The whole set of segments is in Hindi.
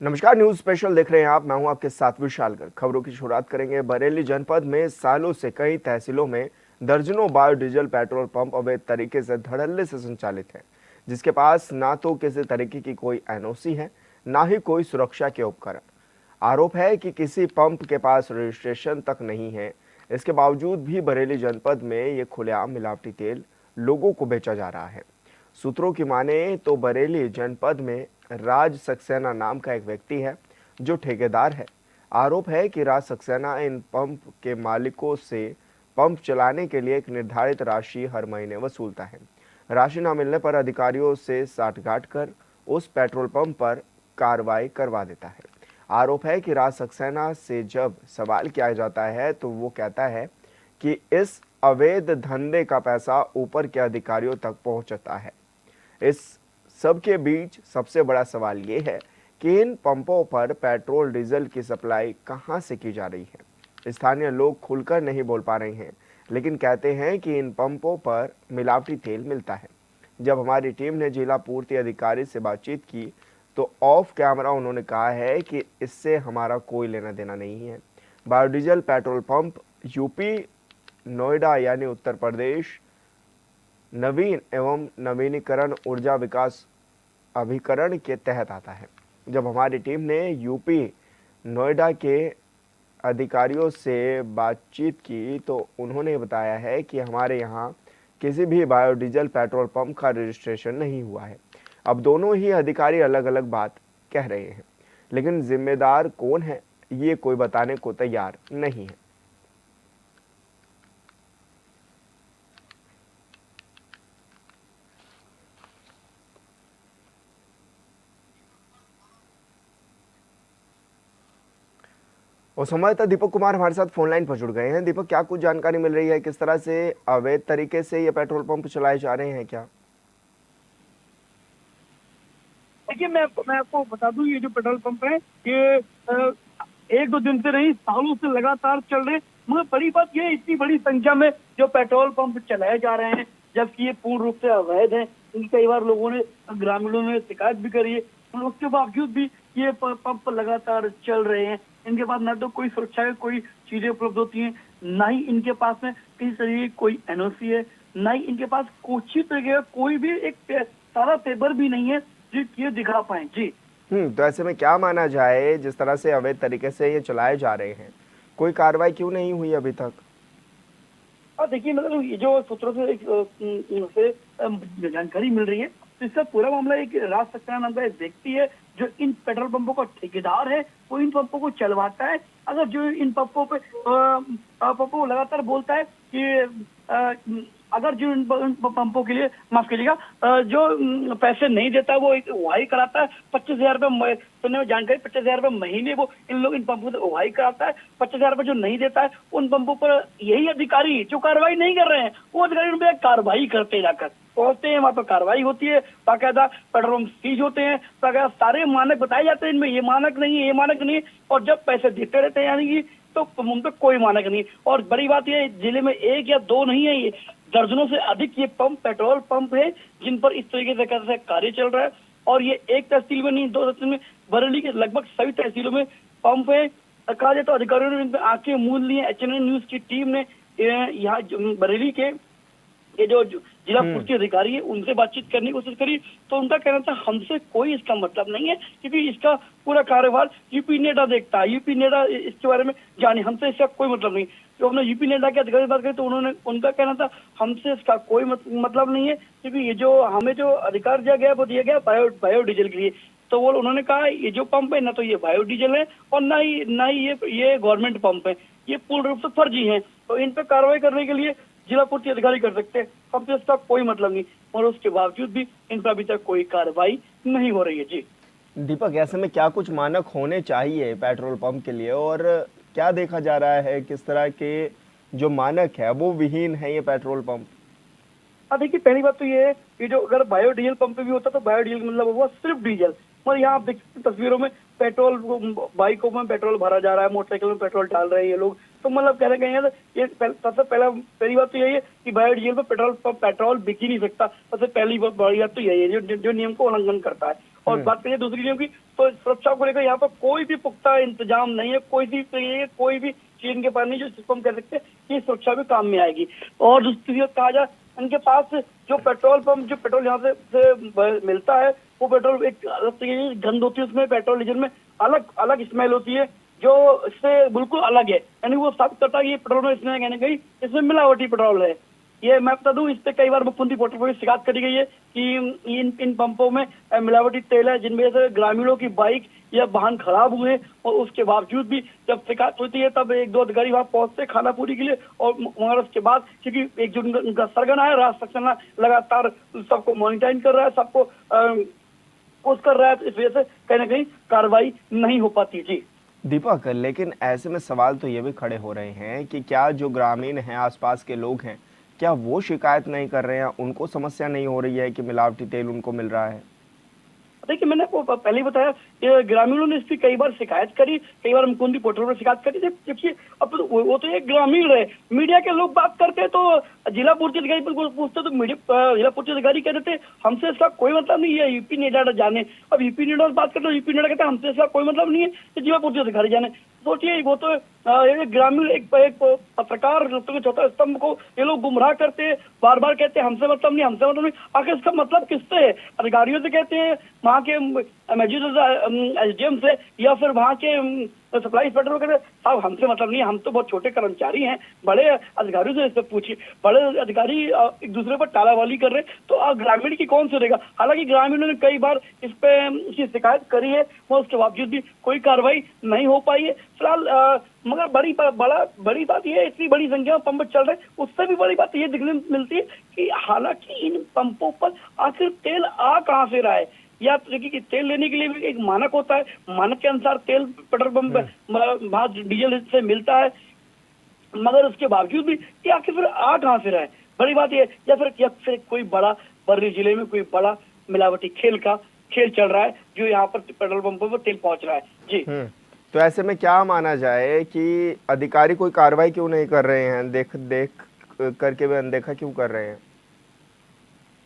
नमस्कार, न्यूज स्पेशल देख रहे हैं आप। मैं हूं आपके साथ विशाल। खबरों की शुरुआत करेंगे। बरेली जनपद में सालों से कई तहसीलों में दर्जनों बायोडीजल पेट्रोल पंप अवैध तरीके से धड़ल्ले से संचालित है, जिसके पास ना तो किसी तरीके की कोई एनओसी है, ना ही कोई सुरक्षा के उपकरण। आरोप है कि किसी पंप के पास रजिस्ट्रेशन तक नहीं है। इसके बावजूद भी बरेली जनपद में ये खुलेआम मिलावटी तेल लोगों को बेचा जा रहा है। सूत्रों की माने तो बरेली जनपद में राज सक्सेना नाम का एक व्यक्ति है जो ठेकेदार है। आरोप है कि राज सक्सेना इन पंप के मालिकों से पंप चलाने के लिए एक निर्धारित राशि हर महीने वसूलता है। राशि न मिलने पर अधिकारियों से साठगांठ कर उस पेट्रोल पंप पर कार्रवाई करवा देता है। आरोप है कि राज सक्सेना से जब सवाल किया जाता है तो वो कहता है कि इस अवैध धंधे का पैसा ऊपर के अधिकारियों तक पहुंचता है। इस सब के बीच सबसे बड़ा सवाल ये है कि इन पंपों पर पेट्रोल डीजल की सप्लाई कहां से की जा रही है। स्थानीय लोग खुलकर नहीं बोल पा रहे हैं, लेकिन कहते हैं कि इन पंपों पर मिलावटी तेल मिलता है। जब हमारी टीम ने जिला पूर्ति अधिकारी से बातचीत की तो ऑफ कैमरा उन्होंने कहा है कि इससे हमारा कोई लेना देना नहीं है। Biodiesel petrol pump UP Noida यानी उत्तर प्रदेश नवीन एवं नवीनीकरण ऊर्जा विकास अभिकरण के तहत आता है। जब हमारी टीम ने यूपी नोएडा के अधिकारियों से बातचीत की तो उन्होंने बताया है कि हमारे यहाँ किसी भी बायोडीजल पेट्रोल पंप का रजिस्ट्रेशन नहीं हुआ है। अब दोनों ही अधिकारी अलग अलग बात कह रहे हैं, लेकिन जिम्मेदार कौन है ये कोई बताने को तैयार नहीं है। और संवाददाता दीपक कुमार हमारे साथ फोन लाइन पर जुड़ गए हैं। दीपक, क्या कुछ जानकारी मिल रही है, किस तरह से अवैध तरीके से ये पेट्रोल पंप चलाए जा रहे हैं क्या? देखिए, मैं आपको बता दूं, ये जो पेट्रोल पंप है ये एक दो दिन से नहीं, सालों से लगातार चल रहे। मगर बड़ी बात ये, इतनी बड़ी संख्या में जो पेट्रोल पंप चलाए जा रहे हैं, जबकि ये पूर्ण रूप से अवैध है। कई बार लोगों ने, ग्रामीणों ने शिकायत भी करी है, और उसके बावजूद भी ये पंप लगातार चल रहे हैं। इनके पास ना तो कोई सुरक्षा की कोई चीजें उपलब्ध होती हैं, ना ही इनके पास में किसी तरीके की कोई एनओसी है, ना ही इनके पास कुछ ही तरीके का कोई भी एक सारा पेपर भी नहीं है जी ये दिखा पाए जी। तो ऐसे में क्या माना जाए, जिस तरह से अवैध तरीके से ये चलाए जा रहे हैं, कोई कार्रवाई क्यों नहीं हुई अभी तक? और देखिए, मतलब ये जो सूत्रों से जानकारी मिल रही है, तो इसका पूरा मामला एक राज सक्सेना नाम का एक व्यक्ति है जो इन पेट्रोल पंपों का ठेकेदार है। वो इन पंपों को चलवाता है। अगर जो इन पंपों पे पंपों को लगातार बोलता है कि अगर जो इन पंपों के लिए, माफ कीजिएगा, जो पैसे नहीं देता वो उहाई कराता है 25,000 रुपये। सुनने में जानकारी, 25,000 रुपये महीने वो इन पंपों से उहाई कराता है। 25,000 रुपये जो नहीं देता है उन पंपों पर यही अधिकारी जो कार्रवाई नहीं कर रहे हैं, वो अधिकारी उन पर कार्रवाई करते जाकर पहुंचते हैं। वहां पर कार्रवाई होती है, बाकायदा पेट्रोल पंप सीज होते हैं, बाकायदा सारे मानक बताए जाते हैं, इनमें ये मानक नहीं है, ये मानक नहीं है। और जब पैसे देते रहते हैं, यानी कि तो उन पर कोई मानक नहीं। और बड़ी बात यह, जिले में एक या दो नहीं है, ये दर्जनों से अधिक ये पंप, पेट्रोल पंप है जिन पर इस तरीके से कार्य चल रहा है। और ये एक तहसील में नहीं, दो तहसील में, बरेली के लगभग सभी तहसीलों में पंप है। कहा जाए तो अधिकारियों ने इन पर आंखें मूंद ली है। एचएनएन न्यूज की टीम ने यहाँ बरेली के ये जो जिला पूर्ति अधिकारी है उनसे बातचीत करने की कोशिश करी, तो उनका कहना था हमसे कोई इसका मतलब नहीं है, क्योंकि इसका पूरा कारोबार यूपी नेडा देखता है, यूपी नेडा इसके बारे में जाने, हमसे इसका कोई मतलब नहीं। तो हमने यूपी नेडा के अधिकारी से बात करी तो उनका कहना था हमसे इसका कोई मतलब नहीं है, क्योंकि ये जो हमें जो अधिकार दिया गया वो दिया गया बायोडीजल के लिए। तो वो उन्होंने कहा ये जो पंप है ना तो ये बायोडीजल है और ना ही ये गवर्नमेंट पंप है, ये पूर्ण रूप से फर्जी है। तो इन पर कार्रवाई करने के लिए जिला पूर्ति अधिकारी कर सकते हैं, हमसे इसका कोई मतलब नहीं। और उसके बावजूद भी इन पर अभी तक कोई कार्रवाई नहीं हो रही है जी। दीपक, ऐसे में क्या कुछ मानक होने चाहिए पेट्रोल पंप के लिए, और क्या देखा जा रहा है, किस तरह के जो मानक है वो विहीन है ये पेट्रोल पंप? हाँ, देखिए, पहली बात तो ये है कि जो अगर बायोडीजल पंप पे भी होता तो बायोडीजल मतलब हुआ सिर्फ डीजल। और यहाँ आप देख सकते हैं तस्वीरों में पेट्रोल, बाइकों में पेट्रोल भरा जा रहा है, मोटरसाइकिल में पेट्रोल डाल रहे हैं ये लोग। तो मतलब कहना कहेंगे तो ये सबसे पहली बात तो यही है कि बायोडीजल पे पेट्रोल बिक ही नहीं सकता। सबसे पहली बड़ी बात तो यही है, जो नियम को उल्लंघन करता है। और बात करिए दूसरी नियम की, तो सुरक्षा को लेकर यहाँ पर कोई भी पुख्ता इंतजाम नहीं है, कोई भी चीन के पास नहीं जो जिसको हम कह सकते हैं कि सुरक्षा भी काम में आएगी। और दूसरी बात कहा जाए, इनके पास जो पेट्रोल पंप, जो पेट्रोल यहाँ से मिलता है, वो पेट्रोल एक अलग तरीके की गंध होती है उसमें, पेट्रोल डीजल में अलग अलग स्मेल होती है जो इससे बिल्कुल अलग है, यानी वो साबित करता है कि ये पेट्रोल में इसमें कहने गई इसमें मिलावटी पेट्रोल है। ये मैं बता दूं, इस पे कई बार मुख्यमंत्री पोर्टल पर शिकायत करी गई है कि इन पंपों में मिलावटी तेल है, जिन वजह से ग्रामीणों की बाइक या वाहन खराब हुए, और उसके बावजूद भी जब शिकायत होती है तब एक दो अधिकारी वहां पहुंचते खाना पूरी के लिए, और मगर उसके बाद क्योंकि एक जो उनका सरगना है राज सक्सेना लगातार सबको मॉनिटरिंग कर रहा है, सबको पोस्ट कर रहा है, तो इस वजह से कहीं ना कहीं कार्रवाई नहीं हो पाती। जी दीपक, लेकिन ऐसे में सवाल तो ये भी खड़े हो रहे हैं कि क्या जो ग्रामीण हैं, आसपास के लोग हैं, क्या वो शिकायत नहीं कर रहे हैं, उनको समस्या नहीं हो रही है कि मिलावटी तेल उनको मिल रहा है? देखिए, मैंने आपको पहले ही बताया कि ग्रामीणों ने इसकी कई बार शिकायत करी, कई बार मुख्यमंत्री पोर्टल पर शिकायत करी। देखिए, अब वो तो एक ग्रामीण है, मीडिया के लोग बात करते हैं तो जिला पूर्ति अधिकारी पर पूछते तो जिला पूर्ति अधिकारी कह देते हैं हमसे इसका कोई मतलब नहीं है, यूपी नेडा जाने। अब यूपी नेडा बात करते यूपी नेडा कहते हैं हमसे इसका कोई मतलब नहीं है, तो जिला पूर्ति अधिकारी जाने। सोचिए, वो तो एक ग्रामीण, एक पत्रकार के चौथा स्तंभ को ये लोग गुमराह करते हैं, बार बार कहते हैं हमसे मतलब नहीं, हमसे मतलब नहीं। आखिर इसका मतलब किससे है? अधिकारियों से कहते हैं, वहाँ के मौजूद एसडीएम से, या फिर वहाँ के सप्लाई इंस्पेक्टर को कहते हैं साहब हमसे मतलब नहीं, हम तो बहुत छोटे कर्मचारी हैं। बड़े अधिकारियों से इससे पूछिए, बड़े अधिकारी एक दूसरे पर टालावाली कर रहे हैं, तो ग्रामीण की कौन सुनेगा? हालांकि ग्रामीणों ने कई बार इस पे शिकायत करी है, वो उसके बावजूद भी कोई कार्रवाई नहीं हो पाई है फिलहाल। मगर बड़ी बात यह है, इतनी बड़ी संख्या में पंप चल रहे हैं, उससे भी बड़ी बात यह दिखने मिलती है कि हालांकि इन पंपों पर आखिर तेल आ कहां से रहा है। या देखिए कि तेल लेने के लिए भी एक मानक होता है, मानक के अनुसार तेल पेट्रोल पंप डीजल से मिलता है, मगर उसके बावजूद भी कि आखिर फिर आ कहां से रहा है, बड़ी बात यह। या फिर कोई बड़ा बर्री जिले में कोई बड़ा मिलावटी खेल चल रहा है जो यहाँ पर पेट्रोल पंपों पर तेल पहुंच रहा है। जी तो ऐसे में क्या माना जाए कि अधिकारी कोई कार्रवाई क्यों नहीं कर रहे हैं, देख करके भी अनदेखा क्यों कर रहे हैं?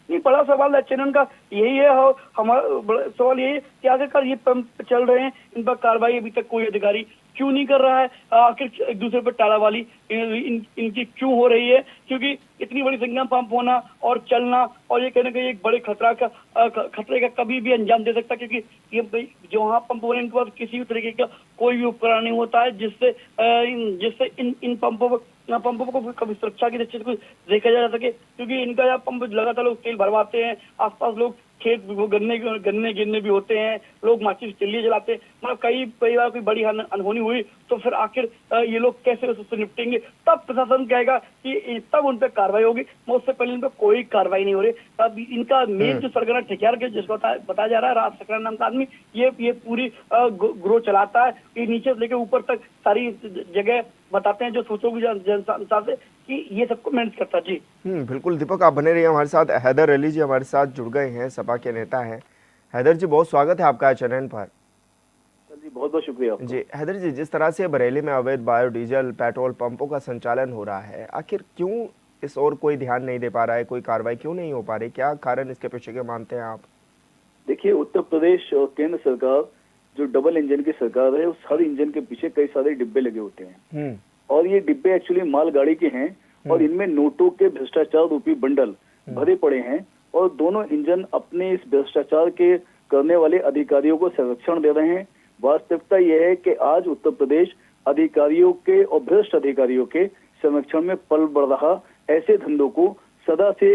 नहीं, बड़ा सवाल है चैनल का यही है, हमारा सवाल यही है कि आखिरकार ये पंप चल रहे हैं, इन पर कार्रवाई अभी तक कोई अधिकारी क्यों नहीं कर रहा है? आखिर एक दूसरे पर टालावाली इनकी क्यों हो रही है? क्योंकि इतनी बड़ी संख्या में पंप होना और चलना, और ये कहने का एक बड़े खतरे का कभी भी अंजाम दे सकता है, क्योंकि ये जो वहाँ पंप हो रहे हैं इनके पास किसी भी तरीके का कोई भी उपकरण नहीं होता है जिससे इन पंपों को कभी सुरक्षा की दृष्टि से देखा जा सके, क्योंकि इनका यहाँ पंप लगातार लोग तेल भरवाते हैं, आसपास लोग खेत गन्ने गिरने भी होते हैं, लोग माचिस तिल्ली जलाते हैं। मतलब कई बार कोई बड़ी अनहोनी हुई तो फिर आखिर ये लोग कैसे उससे निपटेंगे? तब प्रशासन कहेगा कि तब उन पर कार्रवाई होगी, उससे पहले इन पर कोई कार्रवाई नहीं हो रही। अब इनका मेन जो सरगना ठेकेदार के जिसको बताया जा रहा है, राज सक्सेना नाम का आदमी, ये पूरी ग्रोह चलाता है, ये नीचे से लेकर ऊपर तक सारी जगह बताते हैं जो सोचोगी जनता से कि ये सबको मैनेज करता। जी बिल्कुल दीपक, आप बने रहिए हमारे साथ। हैदर अली जी हमारे साथ जुड़ गए हैं, सपा के नेता हैं। हैदर जी, बहुत स्वागत है आपका चैनल पर। जी बहुत बहुत शुक्रिया आपका। जी हैदर जी, जिस तरह से बरेली में अवैध बायोडीजल पेट्रोल पंपों का संचालन हो रहा है, आखिर क्यों इस ओर कोई ध्यान नहीं दे पा रहा है, कोई कार्रवाई क्यों नहीं हो पा रही? क्या कारण इसके पीछे के मानते हैं आप? देखिए, उत्तर प्रदेश और केंद्र सरकार जो डबल इंजन की सरकार है, उस हर इंजन के पीछे कई सारे डिब्बे लगे होते हैं, और ये डिब्बे एक्चुअली मालगाड़ी के हैं, और इनमें नोटों के भ्रष्टाचार रूपी बंडल भरे पड़े हैं, और दोनों इंजन अपने इस भ्रष्टाचार के करने वाले अधिकारियों को संरक्षण दे रहे हैं। वास्तविकता यह है कि आज उत्तर प्रदेश अधिकारियों के और भ्रष्ट अधिकारियों के संरक्षण में पल बढ़ रहा ऐसे धंधों को सदा से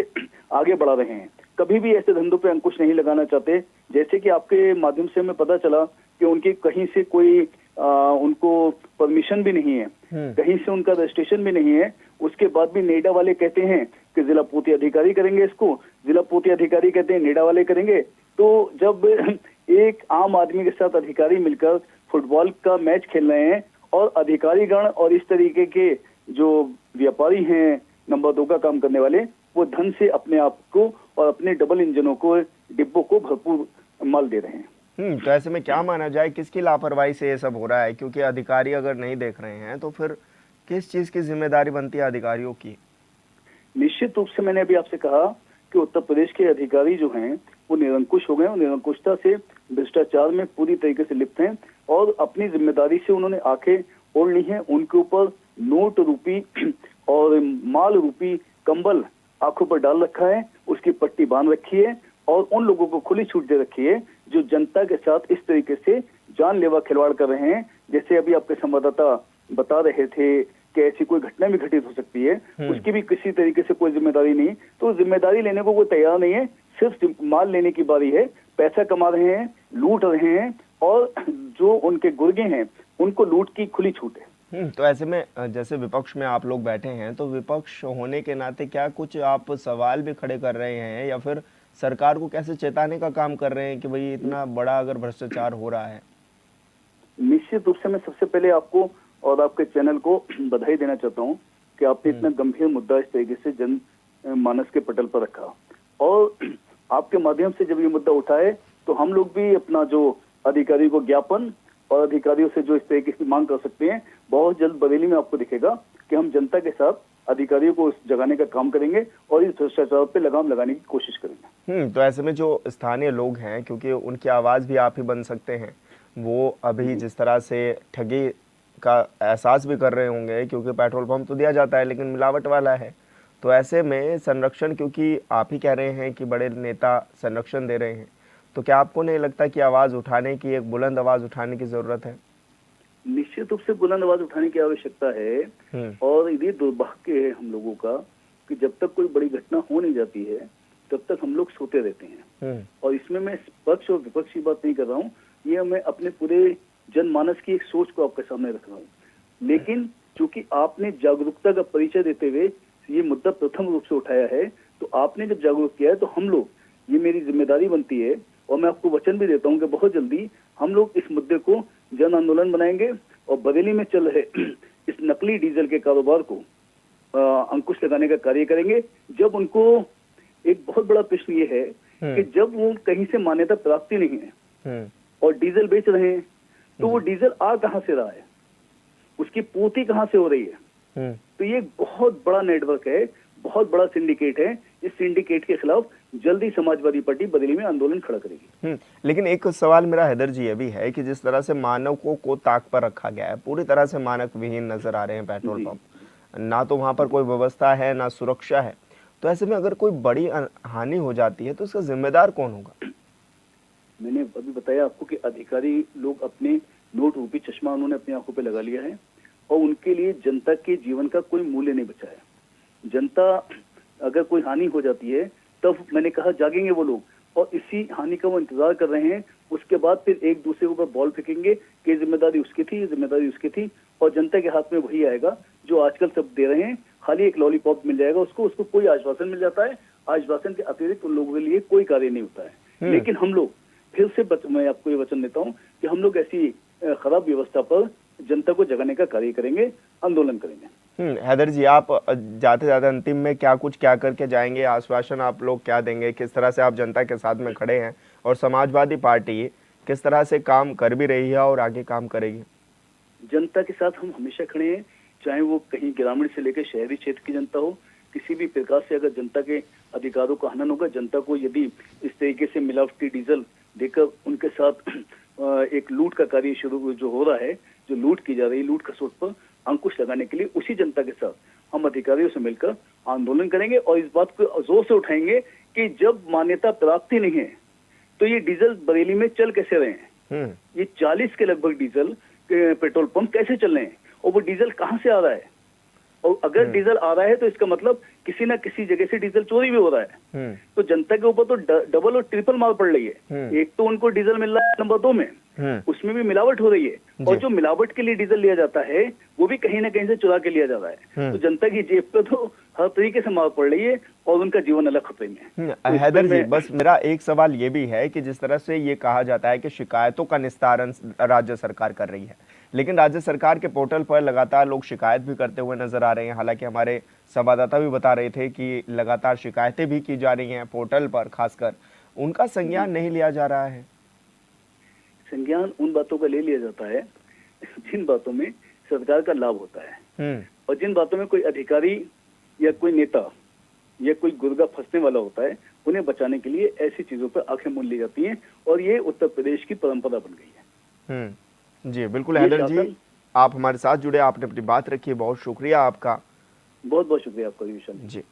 आगे बढ़ा रहे हैं। कभी भी ऐसे धंधों पे अंकुश नहीं लगाना चाहते। जैसे कि आपके माध्यम से हमें पता चला कि उनकी कहीं से कोई उनको परमिशन भी नहीं है, कहीं से उनका रजिस्ट्रेशन भी नहीं है, उसके बाद भी नेडा वाले कहते हैं कि जिला पूर्ति अधिकारी करेंगे इसको, जिला पूर्ति अधिकारी कहते हैं नेडा वाले करेंगे। तो जब एक आम आदमी के साथ अधिकारी मिलकर फुटबॉल का मैच खेल रहे हैं, और अधिकारीगण और इस तरीके के जो व्यापारी हैं, नंबर 2 का काम करने वाले, वो धन से अपने आप को और अपने डबल इंजनों को, डिब्बों को भरपूर माल दे रहे हैं। तो ऐसे में क्या माना जाए, किसकी लापरवाही से ये सब हो रहा है? क्योंकि अधिकारी अगर नहीं देख रहे हैं तो फिर किस चीज की जिम्मेदारी बनती है अधिकारियों की? निश्चित रूप से मैंने अभी आपसे कहा कि उत्तर प्रदेश के अधिकारी जो हैं वो निरंकुश हो गए, और निरंकुशता से भ्रष्टाचार में पूरी तरीके से लिप्त हैं और अपनी जिम्मेदारी से उन्होंने आंखें ओढ़ ली हैं। उनके ऊपर नोट रूपी और माल रूपी कंबल आंखों पर डाल रखा है, उसकी पट्टी बांध रखी है और उन लोगों को खुली छूट दे रखी है जो जनता के साथ इस तरीके से जानलेवा खिलवाड़ कर रहे हैं। जैसे अभी आपके संवाददाता बता रहे थे कि ऐसी कोई घटना भी घटित हो सकती है, उसकी भी किसी तरीके से कोई जिम्मेदारी नहीं, तो जिम्मेदारी लेने को कोई तैयार नहीं है। सिर्फ माल लेने की बारी है, पैसा कमा रहे हैं, लूट रहे हैं और जो उनके गुर्गे हैं उनको लूट की खुली छूट है। तो ऐसे में जैसे विपक्ष में आप लोग बैठे हैं, तो विपक्ष होने के नाते क्या कुछ आप सवाल भी खड़े कर रहे हैं या फिर सरकार को कैसे चेताने का काम कर रहे हैं कि भाई इतना बड़ा अगर भ्रष्टाचार हो रहा है? निश्चित रूप से मैं सबसे पहले आपको और आपके चैनल को बधाई देना चाहता हूं कि आपने इतना गंभीर मुद्दा इस तरीके से जन मानस के पटल पर रखा और आपके माध्यम से जब ये मुद्दा उठा है तो हम लोग भी अपना जो अधिकारी को ज्ञापन और अधिकारियों से जो इस तरीके की मांग कर सकते हैं, बहुत जल्द बरेली में आपको दिखेगा कि हम जनता के साथ अधिकारियों को जगाने का काम करेंगे और इस भ्रष्टाचार पे लगाम लगाने की कोशिश करेंगे। तो ऐसे में जो स्थानीय लोग हैं, क्योंकि उनकी आवाज भी आप ही बन सकते हैं, वो अभी जिस तरह से ठगी का एहसास भी कर रहे होंगे, क्योंकि पेट्रोल पंप तो दिया जाता है लेकिन मिलावट वाला है, तो ऐसे में संरक्षण, क्योंकि आप ही कह रहे हैं कि बड़े नेता संरक्षण दे रहे हैं, तो क्या आपको नहीं लगता कि आवाज उठाने की, एक बुलंद आवाज उठाने की जरूरत है? निश्चित रूप से बुलंद आवाज उठाने की आवश्यकता है और ये दुर्भाग्य है हम लोगों का कि जब तक कोई बड़ी घटना हो नहीं जाती है तब तक हम लोग सोते रहते हैं। और इसमें मैं पक्ष और विपक्ष की बात नहीं कर रहा हूँ, ये मैं अपने पूरे जनमानस की एक सोच को आपके सामने रख रहा हूँ। लेकिन चूंकि आपने जागरूकता का परिचय देते हुए ये मुद्दा प्रथम रूप से उठाया है, तो आपने जब जागरूक किया है तो हम लोग, ये मेरी जिम्मेदारी बनती है और मैं आपको वचन भी देता हूं कि बहुत जल्दी हम लोग इस मुद्दे को जन आंदोलन बनाएंगे और बरेली में चल रहे इस नकली डीजल के कारोबार को अंकुश लगाने का कार्य करेंगे। जब उनको एक बहुत बड़ा प्रश्न ये है कि जब वो कहीं से मान्यता प्राप्ति नहीं है और डीजल बेच रहे हैं, तो वो डीजल आ कहां से रहा है, उसकी पूर्ति कहां से हो रही है? तो ये बहुत बड़ा नेटवर्क है, बहुत बड़ा सिंडिकेट है। इस सिंडिकेट के खिलाफ जल्दी समाजवादी पार्टी बरेली में आंदोलन खड़ा करेगी। लेकिन एक सवाल मेरा हैदर जी ये भी है कि जिस तरह से मानकों को ताक पर रखा गया है, पूरी तरह से मानक विहीन नजर आ रहे हैं पेट्रोल पंप, ना तो वहां पर कोई व्यवस्था है ना सुरक्षा है, तो ऐसे में अगर कोई बड़ी हानि हो जाती है तो उसका जिम्मेदार कौन होगा? मैंने अभी बताया आपको कि अधिकारी लोग अपने नोट रूपी चश्मा उन्होंने अपनी आंखों पे लगा लिया है और उनके लिए जनता के जीवन का कोई मूल्य नहीं बचा है। जनता अगर कोई हानि हो जाती है तब मैंने कहा जागेंगे वो लोग और इसी हानि का वो इंतजार कर रहे हैं। उसके बाद फिर एक दूसरे के ऊपर बॉल फेंकेंगे कि जिम्मेदारी उसकी थी, ये जिम्मेदारी उसकी थी, और जनता के हाथ में वही आएगा जो आजकल सब दे रहे हैं। खाली एक लॉलीपॉप मिल जाएगा उसको कोई आश्वासन मिल जाता है, आश्वासन के अतिरिक्त उन लोगों के लिए कोई कार्य नहीं होता है। लेकिन हम लोग फिर से मैं आपको ये वचन देता हूँ कि हम लोग ऐसी खराब व्यवस्था पर जनता को जगाने का कार्य करेंगे, आंदोलन करेंगे। हैदर जी, आप जाते जाते अंतिम में क्या करके जाएंगे? आश्वासन आप लोग क्या देंगे? किस तरह से आप जनता के साथ में खड़े हैं और समाजवादी पार्टी किस तरह से काम कर भी रही है और आगे काम करेगी? जनता के साथ हम हमेशा खड़े हैं, चाहे वो कहीं ग्रामीण से लेकर शहरी क्षेत्र की जनता हो। किसी भी प्रकार से अगर जनता के अधिकारों का हनन होगा, जनता को यदि इस तरीके से मिलावटी डीजल देकर उनके साथ एक लूट का कार्य शुरू जो हो रहा है, जो लूट की जा रही है, लूट खसोट पर अंकुश लगाने के लिए उसी जनता के साथ हम अधिकारियों से मिलकर आंदोलन करेंगे और इस बात को जोर से उठाएंगे कि जब मान्यता प्राप्ति नहीं है तो ये डीजल बरेली में चल कैसे रहे हैं? ये 40 के लगभग डीजल के पेट्रोल पंप कैसे चल रहे हैं और वो डीजल कहां से आ रहा है? और अगर डीजल आ रहा है तो इसका मतलब किसी ना किसी जगह से डीजल चोरी भी हो रहा है। तो जनता के ऊपर तो डबल और ट्रिपल मार पड़ रही है। एक तो उनको डीजल मिल रहा है नंबर 2 में, उसमें भी मिलावट हो रही है और जो मिलावट के लिए डीजल लिया जाता है वो भी कहीं ना कहीं से चुरा के लिया जा रहा है। तो जनता की जेब पे तो हर तरीके से मार पड़ रही है और उनका जीवन अलग खतरे में है। हैदर जी, बस मेरा एक सवाल ये भी है कि जिस तरह से ये कहा जाता है कि शिकायतों का निस्तारण राज्य सरकार कर रही है, लेकिन राज्य सरकार के पोर्टल पर लगातार लोग शिकायत भी करते हुए नजर आ रहे हैं। हालांकि हमारे संवाददाता भी बता रहे थे कि लगातार शिकायतें भी की जा रही हैं पोर्टल पर, खासकर उनका संज्ञान नहीं लिया जा रहा है। संज्ञान उन बातों का ले लिया जाता है जिन बातों में सरकार का लाभ होता है और जिन बातों में कोई अधिकारी या कोई नेता या कोई गुर्गा फंसने वाला होता है, उन्हें बचाने के लिए ऐसी चीजों पर आंखें मूंद ली जाती हैं और ये उत्तर प्रदेश की परंपरा बन गई है। जी बिल्कुल ये हैदर जी, शासन, आप हमारे साथ जुड़े, आपने अपनी बात रखी, बहुत शुक्रिया आपका। बहुत बहुत शुक्रिया आपका विशाल जी।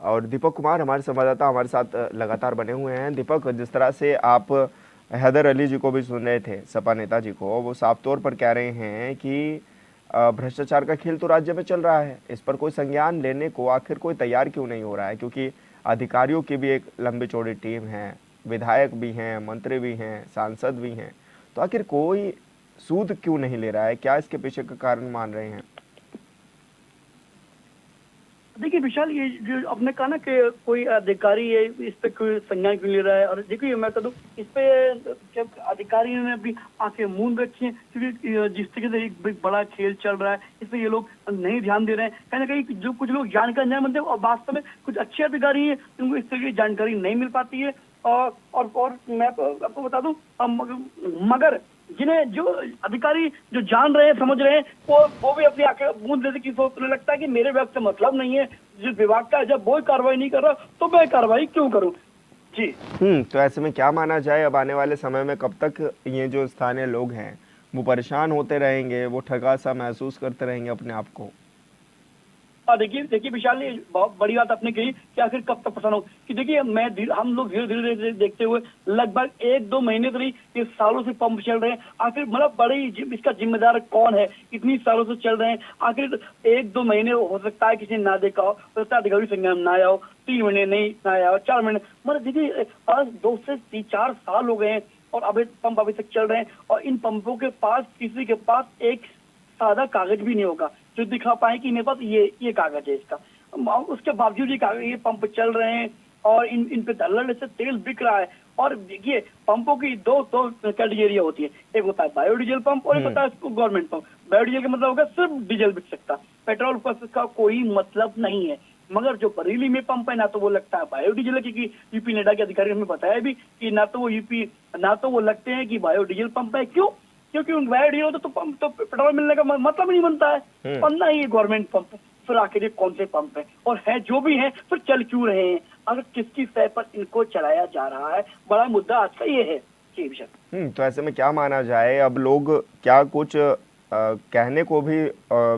और दीपक कुमार हमारे संवाददाता हमारे साथ लगातार बने हुए हैं। दीपक, जिस तरह से आप हैदर अली जी को भी सुन रहे थे, सपा नेता जी को, वो साफ तौर पर कह रहे हैं कि भ्रष्टाचार का खेल तो राज्य में चल रहा है, इस पर कोई संज्ञान लेने को आखिर कोई तैयार क्यों नहीं हो रहा है? क्योंकि अधिकारियों की भी एक लंबी चौड़ी टीम है, विधायक भी हैं, मंत्री भी हैं, सांसद भी हैं, तो आखिर कोई सूद क्यों नहीं ले रहा है? क्या इसके पीछे का कारण मान रहे हैं? देखिए विशाल, ये जो आपने कहा ना कि कोई अधिकारी है इस पे कोई संज्ञान क्यों ले रहा है, और देखिए मैं कहता हूँ इस पे जब अधिकारियों ने भी आंखें मूंद रखी हैं, क्योंकि जिस तरीके से एक बड़ा खेल चल रहा है इस पे ये लोग नहीं ध्यान दे रहे हैं। कहीं ना कहीं जो कुछ लोग जानकार नहीं बनते और वास्तव में कुछ अच्छे अधिकारी हैं उनको इस तरह की जानकारी नहीं मिल पाती है। और मैं आपको बता दूं, मगर जिन्हें जो अधिकारी जो जान रहे हैं, समझ रहे हैं, वो भी अपनी आंखें मूंद लेते कि सोचने लगता है कि मेरे विभाग से मतलब नहीं है, जिस विभाग का जब वो कार्रवाई नहीं कर रहा तो मैं कार्रवाई क्यों करूं। जी। तो ऐसे में क्या माना जाए, अब आने वाले समय में कब तक ये जो स्थानीय लोग हैं वो परेशान होते रहेंगे, वो ठगा सा महसूस करते रहेंगे अपने आप को? देखिए विशाल, ये बहुत बड़ी बात आपने कही कि आखिर कब तक परेशान हो कि देखिए हम लोग धीरे धीरे देखते हुए लगभग 1-2 महीने तो नहीं, ये सालों से पंप चल रहे हैं। आखिर मतलब इसका जिम्मेदार कौन है? इतनी सालों से चल रहे हैं, आखिर 1-2 महीने हो सकता है किसी ने ना देखा हो सकता है अधिकारी संज्ञान ना आया हो, 3 महीने नहीं ना आया हो, 4 महीने, मतलब देखिए आज 2 से 4 साल हो गए हैं और अभी पंप अभी तक चल रहे हैं। और इन पंपों के पास किसी के पास एक सादा कागज भी नहीं होगा जो दिखा पाए कि मेरे पास ये कागज है इसका। उसके बावजूद ये पंप चल रहे हैं और इन पे धड़ल्ले से तेल बिक रहा है। और देखिए पंपों की दो कैटेगरी होती है, एक होता है बायोडीजल पंप और एक होता है गवर्नमेंट पंप। बायोडीजल का मतलब होगा सिर्फ डीजल बिक सकता, पेट्रोल पंप का कोई मतलब नहीं है। मगर जो बरेली में पंप है ना तो वो लगता है बायोडीजल, क्योंकि यूपी नेडा के अधिकारी ने बताया भी कि ना तो वो लगते हैं कि बायोडीजल पंप है। क्यों? क्योंकि उन बायोडीजल तो पेट्रोल मिलने का मतलब नहीं बनता है, बनना ही गवर्नमेंट पंप। फिर आखिर ये कौन से पंप है और है जो भी है फिर चल क्यों रहे हैं? अगर किसकी सह पर इनको चलाया जा रहा है, बड़ा मुद्दा आज का ये है। जी विशाल। तो ऐसे में क्या माना जाए, अब लोग क्या कुछ कहने को भी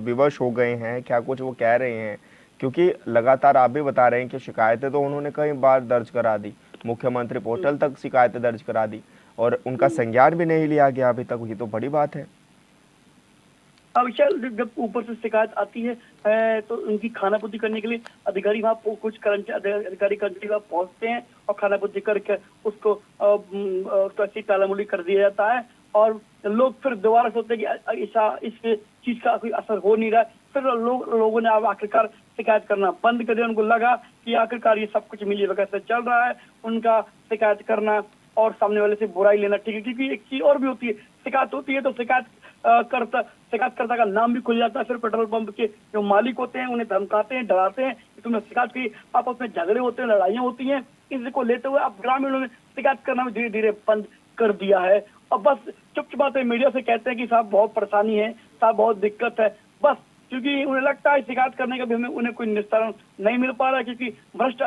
विवश हो गए हैं, क्या कुछ वो कह रहे हैं? क्योंकि लगातार आप भी बता रहे हैं कि शिकायतें तो उन्होंने कई बार दर्ज करा दी, मुख्यमंत्री पोर्टल तक शिकायतें दर्ज करा दी और उनका संज्ञान भी नहीं लिया गया अभी तक। ये तो बड़ी बात है। विशाल, जब ऊपर से शिकायत आती है तो उनकी खानापूर्ति करने के लिए अधिकारी वहाँ कुछ अधिकारी कर्मचारी वहाँ पहुँचते हैं और खानापूर्ति करके उसको ऐसी तालामुली कर दिया जाता है। और लोग फिर दोबारा सोचते हैं कि इस चीज का कोई असर हो नहीं रहा है। फिर लोगों ने अब आखिरकार शिकायत करना बंद कर दिया। उनको लगा कि आखिरकार ये सब कुछ मिली वगैरह से चल रहा है, उनका शिकायत करना और सामने वाले से बुराई लेना ठीक है। क्योंकि एक चीज और भी होती है, शिकायत होती है तो शिकायतकर्ता का नाम भी खुल जाता है। फिर पेट्रोल पंप के जो मालिक होते हैं उन्हें धमकाते हैं, डराते हैं कि तुमने शिकायत की। आपस में झगड़े होते हैं, लड़ाइयां होती हैं। इसको लेते हुए अब ग्रामीणों ने शिकायत करना भी धीरे धीरे बंद कर दिया है। अब बस चुपचाप मीडिया से कहते हैं कि साहब बहुत परेशानी है, साहब बहुत दिक्कत है, बस। क्योंकि उन्हें लगता है शिकायत करने का भी उन्हें कोई निस्तारण नहीं मिल पा रहा है, क्योंकि भ्रष्ट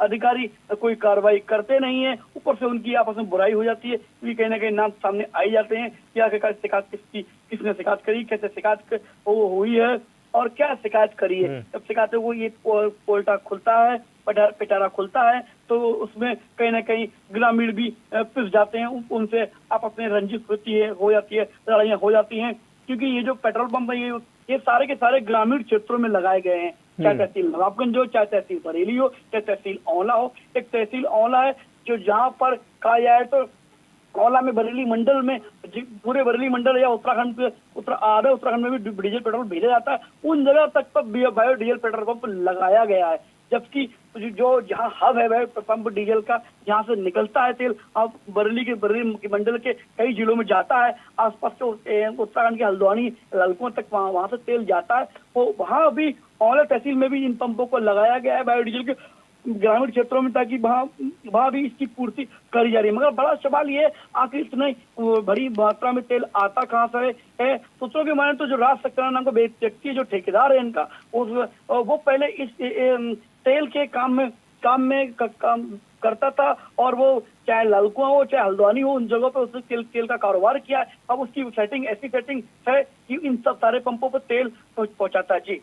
अधिकारी कोई कार्रवाई करते नहीं है। ऊपर से उनकी आपस में बुराई हो जाती है, क्योंकि कहीं ना कहीं नाम सामने आ ही जाते हैं कि आखिरकार शिकायत किसने शिकायत करी, कैसे शिकायत हुई है और क्या शिकायत करी है। जब शिकायतों को ये पोल्टा खुलता है, पिटारा खुलता है, तो उसमें कहीं ना कहीं ग्रामीण भी पिस जाते हैं, उनसे आपस में रंजिश हो जाती है, लड़ाइयाँ हो जाती हैं। क्योंकि ये जो पेट्रोल पंप है ये सारे के सारे ग्रामीण क्षेत्रों में लगाए गए हैं, चाहे तहसील नवाबगंज हो, चाहे तहसील बरेली हो, चाहे तहसील औला हो। एक तहसील औला है जो जहाँ पर कहा जाए तो औला में बरेली मंडल में, पूरे बरेली मंडल या उत्तराखंड आधे उत्तराखंड में भी डीजल पेट्रोल भेजा जाता है, उन जगह तक पर बायो डीजल पेट्रोल पंप लगाया गया है। जबकि जो जहाँ हब है पंप डीजल का, जहाँ से निकलता है तेल, अब बरेली मंडल के कई जिलों में जाता है, आसपास के उत्तराखंड के हल्द्वानी ललकों तक वहां से तेल जाता है। तो वहां भी औला तहसील में भी इन पंपों को लगाया गया है बायोडीजल के ग्रामीण क्षेत्रों में, ताकि वहां भी इसकी पूर्ति करी जा रही है। मगर बड़ा सवाल ये आखिर इतने बड़ी मात्रा में तेल आता कहाँ से है? सूत्रों के माने तो जो राज सक्सेना नाम का व्यक्ति है, जो ठेकेदार है इनका, वो पहले तेल के काम करता था, और वो चाहे लालकुआं हो चाहे हल्द्वानी हो, उन जगहों पे उसने तेल का कारोबार किया है। अब उसकी सेटिंग ऐसी सेटिंग है कि इन सब सारे पंपों पर तेल पहुंचाता है जी।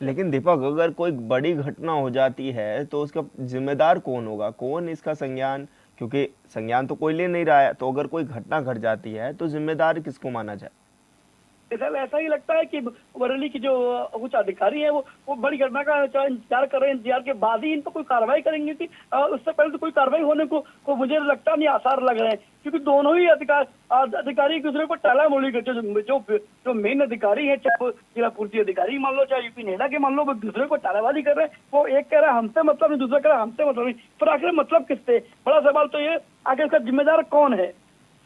लेकिन दीपक, अगर कोई बड़ी घटना हो जाती है तो उसका जिम्मेदार कौन होगा, कौन इसका संज्ञान, क्योंकि संज्ञान तो कोई ले नहीं रहा है, तो अगर कोई घटना घट जाती है तो जिम्मेदार किसको माना जाए? सर ऐसा ही लगता है कि बरेली की जो उच्च अधिकारी है वो बड़ी घटना का इंतजार कर रहे हैं। इंतजार के बाद ही इन पर कोई कार्रवाई करेंगे कि उससे पहले तो कोई कार्रवाई होने को मुझे लगता नहीं, आसार लग रहे हैं, क्योंकि दोनों ही अधिकारी एक दूसरे को टाला मोली करते हैं। जो मेन अधिकारी है, चाहे जिला पूर्ति अधिकारी मान लो चाहे यूपी नेडा के मान लो, वो दूसरे को टालाबाजी कर रहे हैं। वो एक कह रहा है हमसे मतलब नहीं, दूसरा कह रहा है हमसे मतलब नहीं, फिर आखिर मतलब किससे? बड़ा सवाल तो ये, आखिर इसका जिम्मेदार कौन है?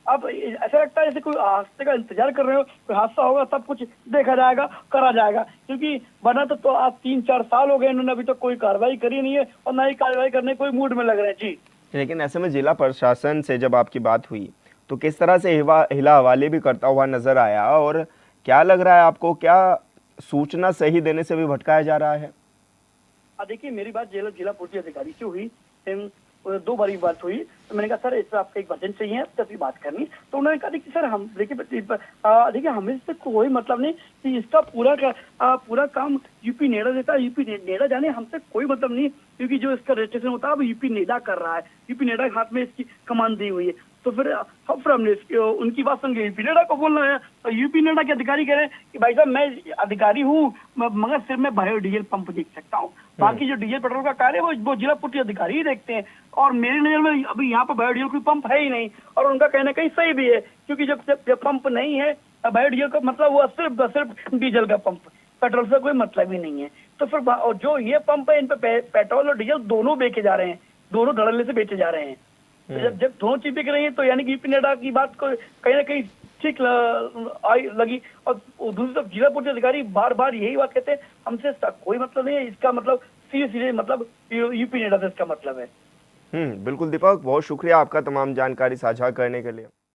अब ऐसा लगता है जैसे कोई हादसे का इंतजार कर रहे हो, कोई हादसा होगा सब कुछ देखा जाएगा, करा जाएगा, क्योंकि वरना तो आज 3-4 साल हो गए, इन्होंने अभी तक कोई कार्रवाई करी नहीं है और ना ही कार्रवाई करने कोई मूड में लग रहे हैं जी। लेकिन ऐसे में जिला प्रशासन से जब आपकी बात हुई तो किस तरह से हिला हवाले भी करता हुआ नजर आया, और क्या लग रहा है आपको, क्या सूचना सही देने से भी भटकाया जा रहा है? देखिए, मेरी बात जिला पूर्ति अधिकारी से हुई, 2 बारी बात हुई, तो मैंने कहा सर इस पर आपका एक वर्जन चाहिए, आपसे बात करनी। तो उन्होंने कहा कि सर हम देखिए हमें इससे कोई मतलब नहीं कि इसका पूरा काम यूपी नेडा देता है, यूपी नेडा जाने, हमसे कोई मतलब नहीं, क्योंकि जो इसका रजिस्ट्रेशन होता है वो यूपी नेडा कर रहा है, यूपी नेडा के हाथ में इसकी कमान दी हुई है। तो फिर हमने उनकी बात सुन के यूपी नेडा को बोलना है, तो यूपी नेडा के अधिकारी कह रहे हैं कि भाई साहब मैं अधिकारी हूँ मगर सिर्फ मैं बायोडीजल पंप देख सकता हूँ, बाकी जो डीजल पेट्रोल का कार्य है वो जिला पूर्ति अधिकारी ही देखते हैं, और मेरी नजर में अभी यहाँ पर बायोडीजल कोई पंप है ही नहीं। और उनका कहना कहीं सही भी है, क्योंकि जब पंप नहीं है बायोडीजल का मतलब वो सिर्फ डीजल का पंप, पेट्रोल से कोई मतलब ही नहीं है। तो फिर जो ये पंप है इन पे पेट्रोल और डीजल दोनों बेचे जा रहे हैं, दोनों धड़ल्ले से बेचे जा रहे हैं। तो जब दोनों चीज बिक रही है तो यानी कि यूपी नेडा की बात को कहीं ना कहीं ठीक लगी। और दूसरी तरफ जिला पूर्ति अधिकारी बार बार यही बात कहते हैं हमसे इसका कोई मतलब नहीं है, इसका मतलब सीधे मतलब यूपी नेडा से इसका मतलब है। बिल्कुल दीपक, बहुत शुक्रिया आपका तमाम जानकारी साझा करने के लिए।